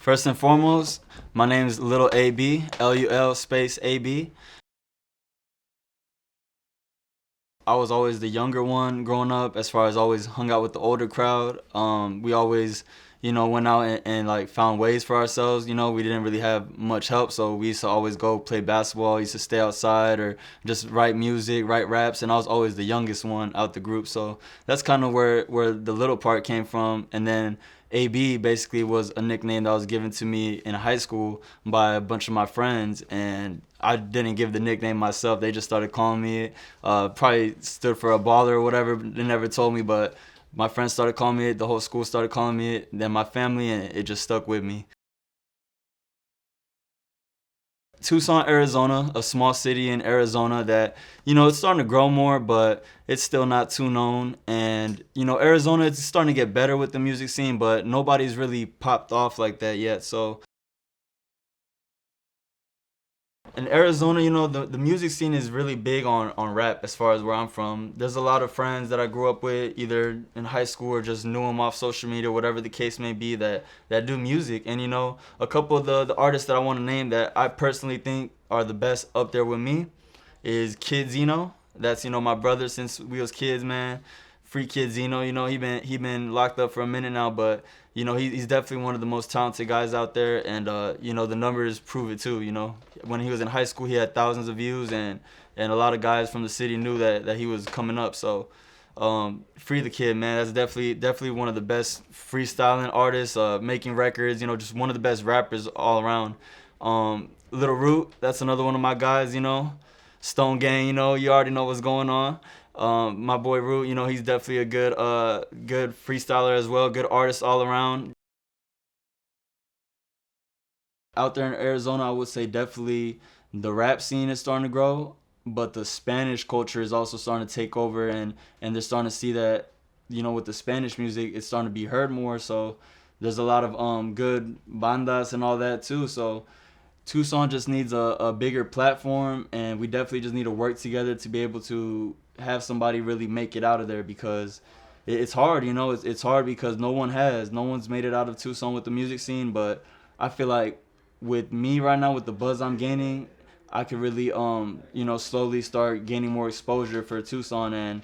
First and foremost, my name is Lul AB, Lul space AB. I was always the younger one growing up, as far as always hung out with the older crowd. We always, went out and like found ways for ourselves. We didn't really have much help, so we used to always go play basketball. Used to stay outside or just write music, write raps, and I was always the youngest one out the group. So that's kind of where the little part came from. And then AB basically was a nickname that was given to me in high school by a bunch of my friends, and I didn't give the nickname myself. They just started calling me it. Probably stood for a baller or whatever. They never told me, but my friends started calling me it. The whole school started calling me it. Then my family, and it just stuck with me. Tucson, Arizona, a small city in Arizona that, it's starting to grow more, but it's still not too known. And, Arizona, it's starting to get better with the music scene, but nobody's really popped off like that yet. So in Arizona, the music scene is really big on rap as far as where I'm from. There's a lot of friends that I grew up with, either in high school or just knew them off social media, whatever the case may be, that do music. And, a couple of the artists that I want to name that I personally think are the best up there with me is Kidd Zeeno. That's, my brother since we was kids, man. Free Kidd Zeeno, he been locked up for a minute now, but he's definitely one of the most talented guys out there, and the numbers prove it too. When he was in high school, he had thousands of views, and a lot of guys from the city knew that he was coming up. So free the kid, man. That's definitely one of the best freestyling artists, making records. Just one of the best rappers all around. Lil Root, that's another one of my guys. Stone Gang, you already know what's going on. My boy Root, he's definitely a good freestyler as well, good artist all around. Out there in Arizona, I would say definitely the rap scene is starting to grow, but the Spanish culture is also starting to take over, and they're starting to see that, with the Spanish music, it's starting to be heard more. So there's a lot of good bandas and all that too. So Tucson just needs a bigger platform, and we definitely just need to work together to be able to have somebody really make it out of there, because it's hard, it's hard because no one's made it out of Tucson with the music scene. But I feel like with me right now, with the buzz I'm gaining, I could really slowly start gaining more exposure for Tucson. And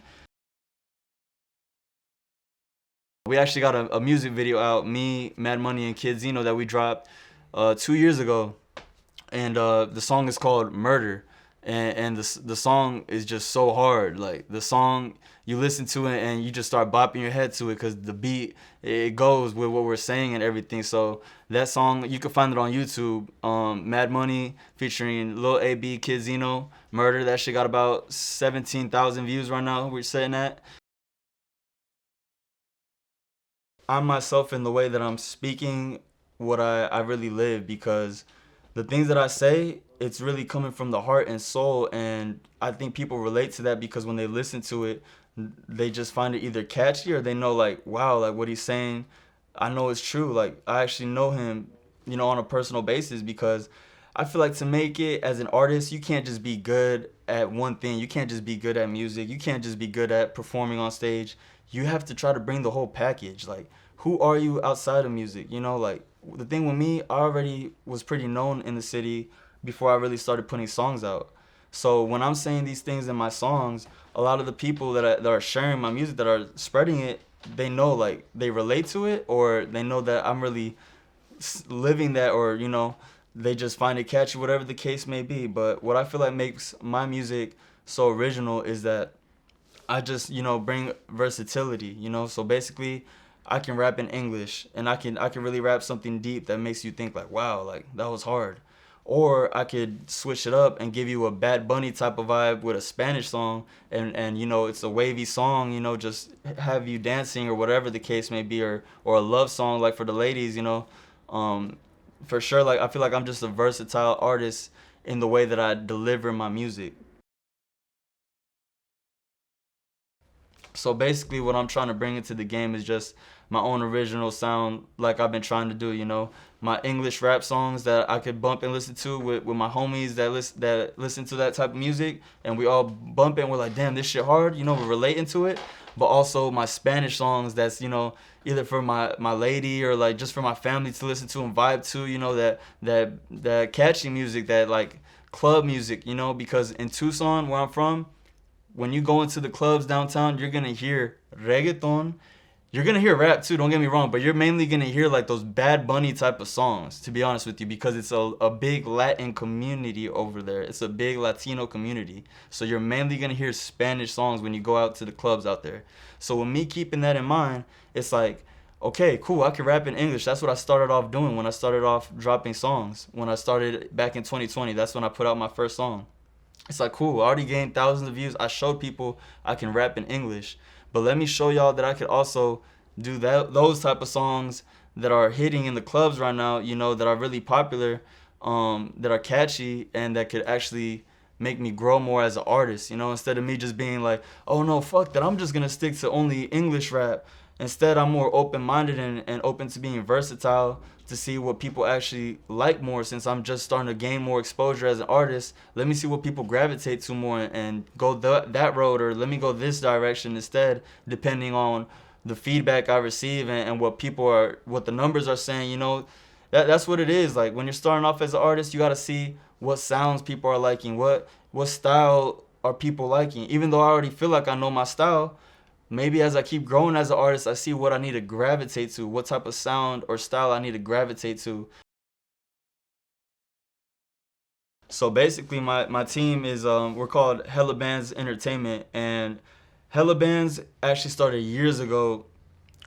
we actually got a music video out, me, Mad Money, and Kidd Zeeno, that we dropped 2 years ago, and the song is called Murder. And the song is just so hard. Like, the song, you listen to it and you just start bopping your head to it, because the beat, it goes with what we're saying and everything. So that song, you can find it on YouTube. Mad Money featuring Lul AB, Kidd Zeeno, Murder. That shit got about 17,000 views right now. We're sitting at. I myself, in the way that I'm speaking, what I really live, because the things that I say, it's really coming from the heart and soul, and I think people relate to that, because when they listen to it, they just find it either catchy, or they know, like, wow, like, what he's saying, I know it's true. Like, I actually know him, on a personal basis, because I feel like to make it as an artist, you can't just be good at one thing. You can't just be good at music. You can't just be good at performing on stage. You have to try to bring the whole package. Like, who are you outside of music? Like, the thing with me, I already was pretty known in the city before I really started putting songs out. So when I'm saying these things in my songs, a lot of the people that are sharing my music, that are spreading it, they know, like, they relate to it, or they know that I'm really living that, or, they just find it catchy, whatever the case may be. But what I feel like makes my music so original is that I just, bring versatility, So basically, I can rap in English, and I can really rap something deep that makes you think, like, wow, like, that was hard. Or I could switch it up and give you a Bad Bunny type of vibe with a Spanish song, and it's a wavy song, just have you dancing, or whatever the case may be, or a love song, like, for the ladies, for sure. Like, I feel like I'm just a versatile artist in the way that I deliver my music. So basically, what I'm trying to bring into the game is just my own original sound, like I've been trying to do. My English rap songs that I could bump and listen to with my homies that listen to that type of music, and we all bump it, and we're like, damn, this shit hard, we're relating to it. but also my Spanish songs that's, you know, either for my lady or like just for my family to listen to and vibe to, you know, that catchy music, that like club music, you know, because in Tucson, where I'm from, when you go into the clubs downtown, you're gonna hear reggaeton. You're gonna hear rap too, don't get me wrong, but you're mainly gonna hear like those Bad Bunny type of songs, to be honest with you, because it's a big Latin community over there. It's a big Latino community. So you're mainly gonna hear Spanish songs when you go out to the clubs out there. So with me keeping that in mind, it's like, okay, cool, I can rap in English. That's what I started off doing when I started off dropping songs. When I started back in 2020, that's when I put out my first song. It's like, cool, I already gained thousands of views. I showed people I can rap in English. But let me show y'all that I could also do those type of songs that are hitting in the clubs right now, you know, that are really popular, that are catchy, and that could actually make me grow more as an artist, you know, instead of me just being like, oh no, fuck that, I'm just gonna stick to only English rap. Instead, I'm more open-minded and open to being versatile to see what people actually like more, since I'm just starting to gain more exposure as an artist. Let me see what people gravitate to more and go that road, or let me go this direction instead, depending on the feedback I receive and what the numbers are saying, you know. That's what it is. Like when you're starting off as an artist, you got to see what sounds people are liking, what style are people liking. Even though I already feel like I know my style, maybe as I keep growing as an artist, I see what I need to gravitate to, what type of sound or style I need to gravitate to. So basically, my team is, we're called Hellabandz Entertainment, and Hellabandz actually started years ago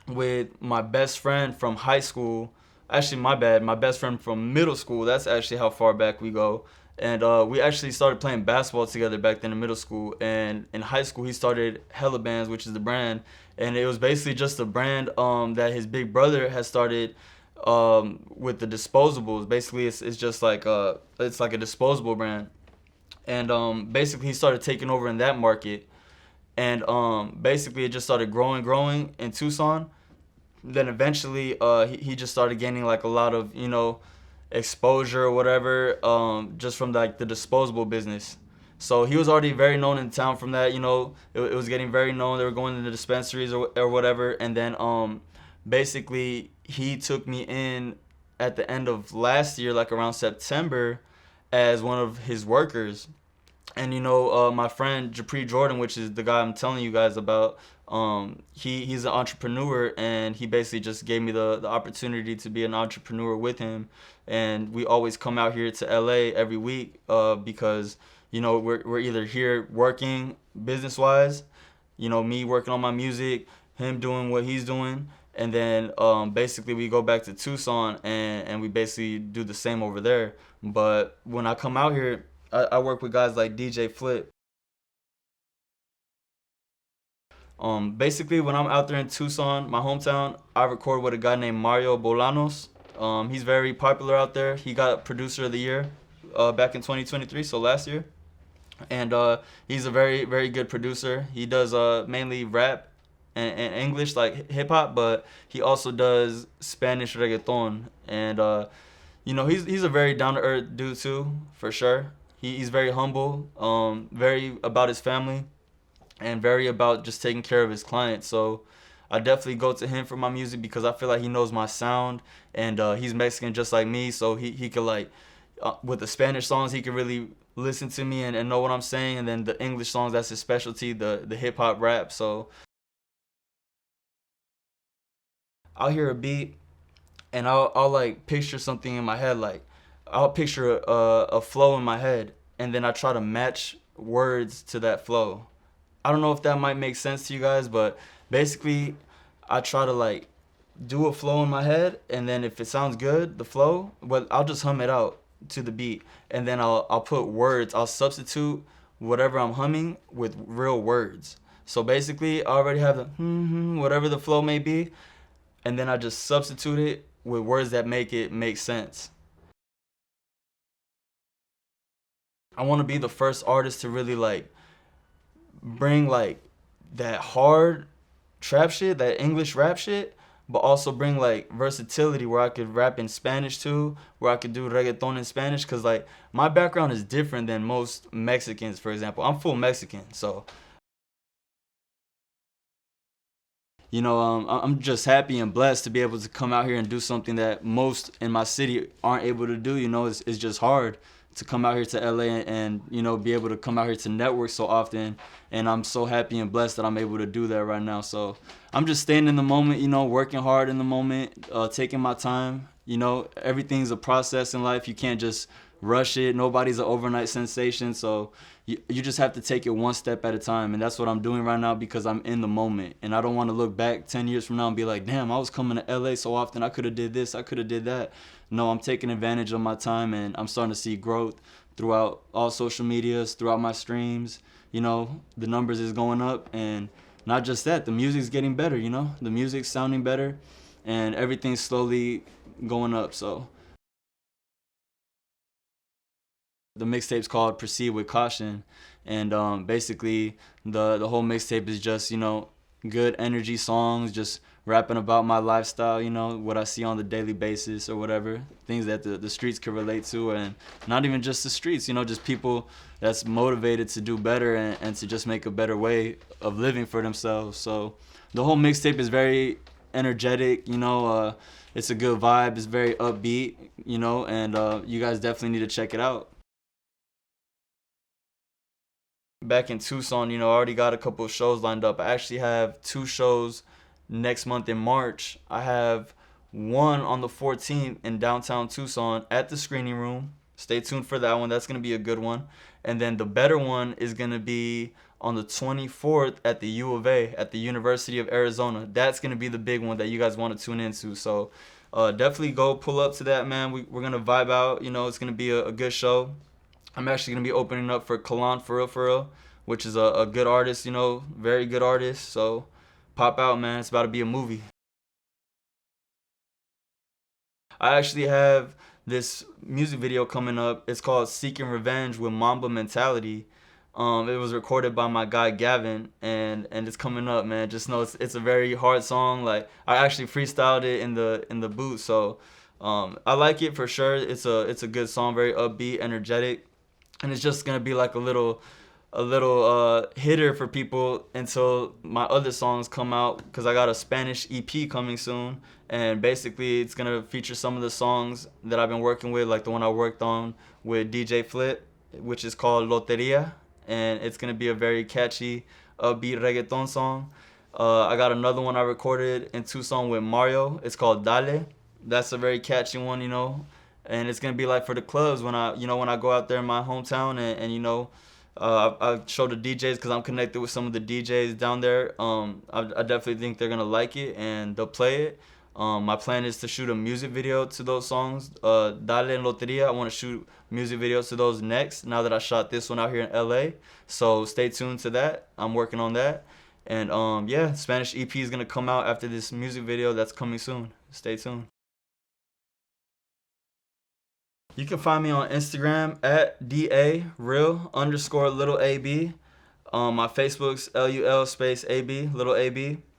with my best friend from high school. Actually, my bad, my best friend from middle school. That's actually how far back we go. And we actually started playing basketball together back then in middle school. And in high school, he started Hellabandz, which is the brand. And it was basically just a brand that his big brother had started with the disposables. Basically, it's just like it's like a disposable brand. And basically, he started taking over in that market. And basically, it just started growing in Tucson. Then eventually, he just started gaining like a lot of, you know, exposure or whatever, just from like the disposable business. So he was already very known in town from that, you know. It was getting very known. They were going to the dispensaries or whatever. And then basically he took me in at the end of last year, like around September, as one of his workers. And you know, my friend Japri Jordan, which is the guy I'm telling you guys about, he's an entrepreneur, and he basically just gave me the opportunity to be an entrepreneur with him. And we always come out here to LA every week because, you know, we're either here working business wise, you know, me working on my music, him doing what he's doing, and then basically we go back to Tucson and we basically do the same over there. But when I come out here, I work with guys like DJ Flippp. Basically, when I'm out there in Tucson, my hometown, I record with a guy named Mario Bolanos. He's very popular out there. He got Producer of the Year back in 2023, so last year. And he's a very, very good producer. He does mainly rap and English, like hip hop, but he also does Spanish reggaeton. And you know, he's a very down to earth dude too, for sure. He's very humble, very about his family, and very about just taking care of his clients. So I definitely go to him for my music because I feel like he knows my sound, and he's Mexican just like me, so he could like, with the Spanish songs, he could really listen to me and know what I'm saying, and then the English songs, that's his specialty, the hip hop rap. So I'll hear a beat and I'll like picture something in my head, like I'll picture a flow in my head, and then I try to match words to that flow. I don't know if that might make sense to you guys, but basically I try to like do a flow in my head, and then if it sounds good, the flow, but I'll just hum it out to the beat, and then I'll put words. I'll substitute whatever I'm humming with real words. So basically, I already have the whatever the flow may be, and then I just substitute it with words that make it make sense. I want to be the first artist to really like bring like that hard trap shit, that English rap shit, but also bring like versatility where I could rap in Spanish too, where I could do reggaeton in Spanish, cause like my background is different than most Mexicans, for example. I'm full Mexican, so I'm just happy and blessed to be able to come out here and do something that most in my city aren't able to do. It's just hard to come out here to LA and be able to come out here to network so often. And I'm so happy and blessed that I'm able to do that right now. So I'm just staying in the moment, working hard in the moment, taking my time. Everything's a process in life. You can't just rush it. Nobody's an overnight sensation. So you just have to take it one step at a time. And that's what I'm doing right now because I'm in the moment. And I don't want to look back 10 years from now and be like, damn, I was coming to LA so often. I could have did this. I could have did that. No, I'm taking advantage of my time, and I'm starting to see growth throughout all social medias, throughout my streams. The numbers is going up, and not just that, the music's getting better, the music's sounding better, and everything's slowly going up. So the mixtape's called Proceed with Caution, and basically the whole mixtape is just good energy songs, just rapping about my lifestyle, what I see on the daily basis or whatever, things that the streets can relate to, and not even just the streets, just people that's motivated to do better and to just make a better way of living for themselves. So the whole mixtape is very energetic, it's a good vibe, it's very upbeat, and you guys definitely need to check it out. Back in Tucson, I already got a couple of shows lined up. I actually have 2 shows next month in March. I have one on the 14th in downtown Tucson at the Screening Room. Stay tuned for that one. That's going to be a good one. And then the better one is going to be on the 24th at the U of A, at the University of Arizona. That's going to be the big one that you guys want to tune into. So definitely go pull up to that, man. We're going to vibe out. It's going to be a good show. I'm actually going to be opening up for Kalan.FrFr, which is a good artist, very good artist. So pop out, man. It's about to be a movie. I actually have this music video coming up. It's called Seeking Revenge with Mamba Mentality. It was recorded by my guy Gavin, and it's coming up, man. Just know it's a very hard song. Like, I actually freestyled it in the booth, so I like it for sure. It's a good song, very upbeat, energetic, and it's just gonna be like a little hitter for people until my other songs come out, because I got a Spanish EP coming soon, and basically it's gonna feature some of the songs that I've been working with, like the one I worked on with DJ Flippp, which is called Loteria, and it's gonna be a very catchy upbeat reggaeton song. I got another one I recorded in Tucson with Mario. It's called Dale. That's a very catchy one, and it's gonna be like for the clubs when I go out there in my hometown, and I show the DJs, because I'm connected with some of the DJs down there. I definitely think they're gonna like it and they'll play it. My plan is to shoot a music video to those songs, Dale and Loteria. I want to shoot music videos to those next, now that I shot this one out here in LA. So stay tuned to that. I'm working on that. And yeah, Spanish EP is gonna come out after this music video that's coming soon. Stay tuned. You can find me on Instagram at DA_Lil AB. My Facebook's LUL space AB, Lil AB.